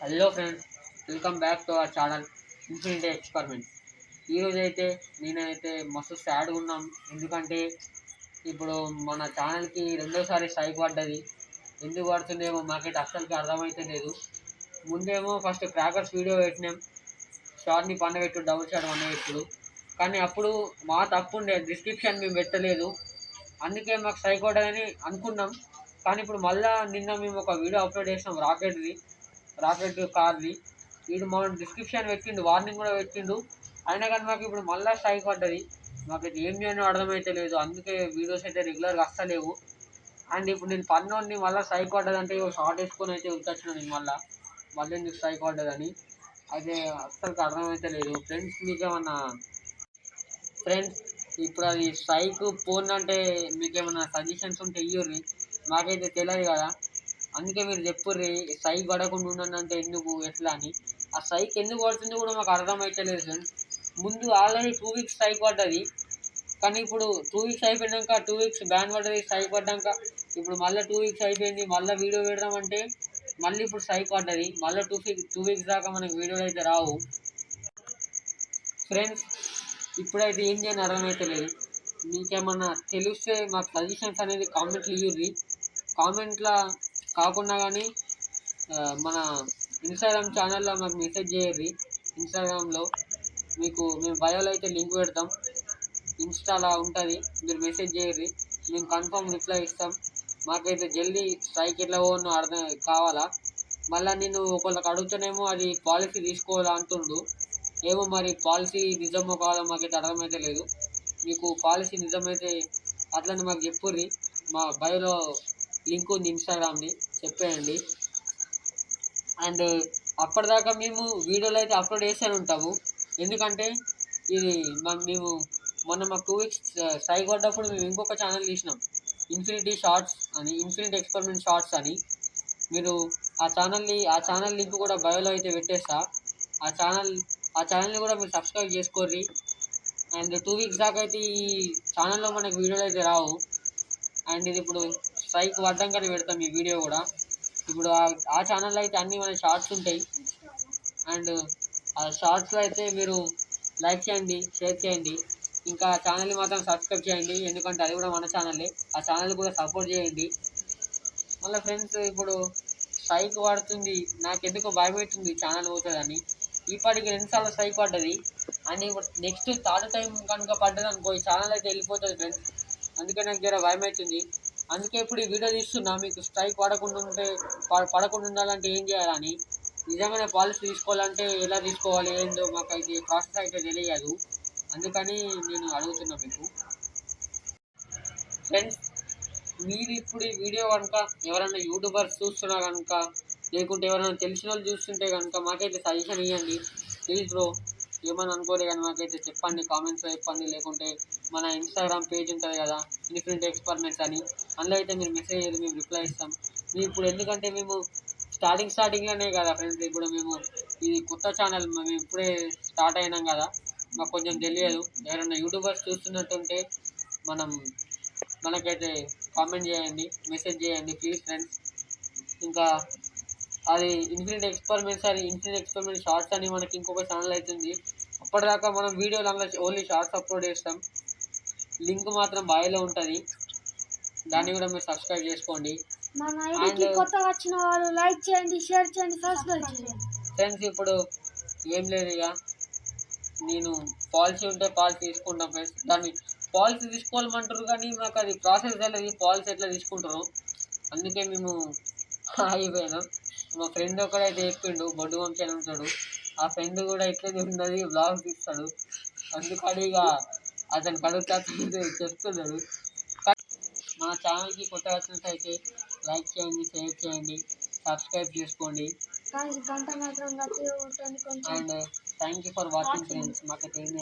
Hello friends, welcome back to our channel infinity experiments. ఈరోజు అయితే నేనైతే మస్తు సాడ్గా ఉన్నాం. ఎందుకంటే ఇప్పుడు మన ఛానల్కి రెండోసారి స్ట్రైక్ పడ్డది. ఎందుకు పడుతుందేమో మాకైతే అస్సలకి అర్థమైతే లేదు. ముందేమో ఫస్ట్ క్రాకర్స్ వీడియో పెట్టినాం, షార్ట్ని పండబెట్టు డబుల్ షాట్ పండబెట్టుడు. కానీ అప్పుడు మా తప్పు ఉండే, డిస్క్రిప్షన్ మేము పెట్టలేదు, అందుకే మాకు స్ట్రైక్ పడ్డదని అనుకున్నాం. కానీ ఇప్పుడు మళ్ళీ నిన్న మేము ఒక వీడియో అప్లోడ్ చేసినాం రాకెట్ కార్ది. వీడు మన డిస్క్రిప్షన్ పెట్టిండు, వార్నింగ్ కూడా పెట్టిండు. అయినా కానీ మాకు ఇప్పుడు మళ్ళీ స్ట్రైక్ పడ్డది. మాకైతే ఏం చేయనో అర్థమైతే లేదు. అందుకే వీడియోస్ అయితే రెగ్యులర్గా వస్తలేవు. అండ్ ఇప్పుడు నేను పన్నోడిని మళ్ళీ స్ట్రైక్ పడ్డదంటే షార్ట్ వేసుకొని అయితే ఉరికొచ్చిన నేను మళ్ళీ ఎందుకు స్ట్రైక్ పడ్డదని అయితే అస్సలు అర్థమైతే లేదు. ఫ్రెండ్స్, మీకేమన్నా ఫ్రెండ్స్ ఇప్పుడు అది స్ట్రైక్ పోనంటే మీకేమన్నా సజెషన్స్ ఉంటే ఇయ్యుర్రి, మాకైతే తెలియదు కదా. అందుకే మీరు చెప్పుర్రి, స్ట్రైక్ పడకుండా ఉండండి అంటే ఎందుకు ఎట్లా అని. ఆ స్ట్రైక్ ఎందుకు పడుతుంది కూడా మాకు అర్థమైతలేదు ఫ్రెండ్స్. ముందు ఆల్రెడీ 2 వీక్స్ స్ట్రైక్ పడ్డది, కానీ ఇప్పుడు 2 వీక్స్ అయిపోయినాక 2 వీక్స్ బ్యాన్ పడ్డది. స్ట్రైక్ పడ్డాక ఇప్పుడు మళ్ళీ 2 వీక్స్ అయిపోయింది, మళ్ళీ వీడియో పెడదామంటే మళ్ళీ ఇప్పుడు స్ట్రైక్ పడ్డది. మళ్ళీ 2 వీక్స్ దాకా మనకు వీడియోలు అయితే రావు ఫ్రెండ్స్. ఇప్పుడైతే ఏం చేయని అర్థమైతే లేదు. మీకేమన్నా తెలిస్తే మాకు సజెషన్స్ అనేది కామెంట్లు ఇవ్వరి. కామెంట్లో కాకుండా కానీ మన ఇన్స్టాగ్రామ్ ఛానల్లో మాకు మెసేజ్ చేయర్రి. ఇన్స్టాగ్రామ్లో మేము బయోలో అయితే లింక్ పెడతాం, ఇన్స్టాలో ఉంటుంది, మీరు మెసేజ్ చేయర్రి, మేము కన్ఫర్మ్ రిప్లై ఇస్తాం. మాకైతే జల్దీ స్ట్రైక్ ఎట్లా పోనో అర్థం కావాలా. మళ్ళీ నేను ఒకళ్ళకి అడుగుతానేమో అది పాలసీ తీసుకోవాలా అంటుండు. ఏమో మరి పాలసీ నిజమో కాదో మాకైతే అర్థమైతే లేదు. మీకు పాలసీ నిజమైతే అట్లనే మాకు చెప్పుర్రి. మా బయోలో లింక్ ఉంది ఇన్స్టాగ్రామ్ది, చెప్పేయండి. అండ్ అప్పటిదాకా మేము వీడియోలు అయితే అప్లోడ్ చేస్తూనే ఉంటాము. ఎందుకంటే ఇది మేము మొన్న మాకు 2 వీక్స్ స్ట్రైక్ పడ్డప్పుడు మేము ఇంకొక ఛానల్ తీసినాం, ఇన్ఫినిటీ షార్ట్స్ అని, ఇన్ఫినిటీ ఎక్స్పెరిమెంట్ షార్ట్స్ అని. మీరు ఆ ఛానల్ లింక్ కూడా బయోలో అయితే పెట్టేస్తా. ఆ ఛానల్ని కూడా మీరు సబ్స్క్రైబ్ చేసుకోర్రి. అండ్ 2 వీక్స్ దాకా అయితే ఈ ఛానల్లో మనకు వీడియోలు అయితే రావు. అండ్ ఇది ఇప్పుడు స్ట్రైక్ పడ్డాకనే పెడతాం ఈ వీడియో కూడా. ఇప్పుడు ఆ ఛానల్లో అయితే అన్నీ మన షార్ట్స్ ఉంటాయి. అండ్ ఆ షార్ట్స్లో అయితే మీరు లైక్ చేయండి, షేర్ చేయండి, ఇంకా ఛానల్ని మాత్రం సబ్స్క్రైబ్ చేయండి. ఎందుకంటే అది కూడా మన ఛానలే, ఆ ఛానల్ కూడా సపోర్ట్ చేయండి. మళ్ళీ ఫ్రెండ్స్, ఇప్పుడు స్ట్రైక్ పడుతుంది, నాకు ఎందుకో భయం అవుతుంది ఛానల్ పోతుందని. ఇప్పటికి 2 సార్లు స్ట్రైక్ పడ్డది. అండ్ ఇప్పుడు నెక్స్ట్ 3rd టైం కనుక పడ్డది అనుకో, ఈ ఛానల్ అయితే వెళ్ళిపోతుంది ఫ్రెండ్స్. అందుకే నాకు జర భయం అవుతుంది. అందుకే ఇప్పుడు ఈ వీడియో తీస్తున్నా, మీకు స్ట్రైక్ పడకుండా ఉండాలంటే ఏం చేయాలని. నిజంగానే పాలసీ తీసుకోవాలంటే ఎలా తీసుకోవాలి ఏందో మాకైతే ప్రాసెస్ అయితే తెలియదు. అందుకని నేను అడుగుతున్నా మీకు ఫ్రెండ్స్. మీరు ఇప్పుడు ఈ వీడియో కనుక ఎవరైనా యూట్యూబర్స్ చూస్తున్నా కనుక, లేకుంటే ఎవరైనా తెలిసిన వాళ్ళు చూస్తుంటే కనుక మాకైతే సజెషన్ ఇవ్వండి ప్లీజ్ బ్రో. ఏమని అనుకోలే కానీ మాకైతే చెప్పండి, కామెంట్స్లో చెప్పండి. లేకుంటే మన ఇన్స్టాగ్రామ్ పేజ్ ఉంటుంది కదా, ఇన్ఫినిటీ ఎక్స్పెరిమెంట్స్ అని, అందులో అయితే మీరు మెసేజ్ చేయండి, మేము రిప్లై ఇస్తాం. మేము ఇప్పుడు ఎందుకంటే మేము స్టార్టింగ్లోనే కదా ఫ్రెండ్స్, ఇప్పుడు మేము ఇది కొత్త ఛానల్, మేము ఇప్పుడే స్టార్ట్ అయినాం కదా, మాకు కొంచెం తెలియదు. ఎవరైనా యూట్యూబర్స్ చూస్తున్నట్టుంటే మనకైతే కామెంట్ చేయండి, మెసేజ్ చేయండి ప్లీజ్ ఫ్రెండ్స్. ఇంకా అది ఇన్ఫినిటీ ఎక్స్పెరిమెంట్ షార్ట్స్ అని మనకి ఇంకొక ఛానల్ అవుతుంది. అప్పటిదాకా మనం వీడియోలు అందులో ఓన్లీ షార్ట్స్ అప్లోడ్ చేస్తాం. లింక్ మాత్రం బాయ్లో ఉంటుంది, దాన్ని కూడా మీరు సబ్స్క్రైబ్ చేసుకోండి. అండ్ కొత్తగా వచ్చిన వాళ్ళు లైక్ చేయండి, షేర్ చేయండి, సబ్స్క్రైబ్ చేయండి ఫ్రెండ్స్. ఇప్పుడు ఏం లేదు, ఇక నేను పాలసీ ఉంటే పాలసీ తీసుకుంటాం ఫ్రెండ్స్. దాన్ని పాలసీ తీసుకోవాలమంటారు కానీ మాకు అది ప్రాసెస్ తెలియదు, పాలసీ ఎట్లా తీసుకుంటారు. అందుకే మేము అయిపోయినాం. మా ఫ్రెండ్ ఒకడైతే చెప్పిండు, బొడ్డు వంశీ అని ఉంటాడు, ఆ ఫ్రెండ్ కూడా ఇట్లే ఉన్నది, బ్లాగ్ తీస్తాడు. అందుకని ఇక అతను కడుగుతా చెప్తున్నాడు. మన ఛానల్కి కొత్తగా వచ్చినట్టయితే లైక్ చేయండి, షేర్ చేయండి, సబ్స్క్రైబ్ చేసుకోండి. గంట మాత్రం and thank you for watching friends. మాకైతే ఏం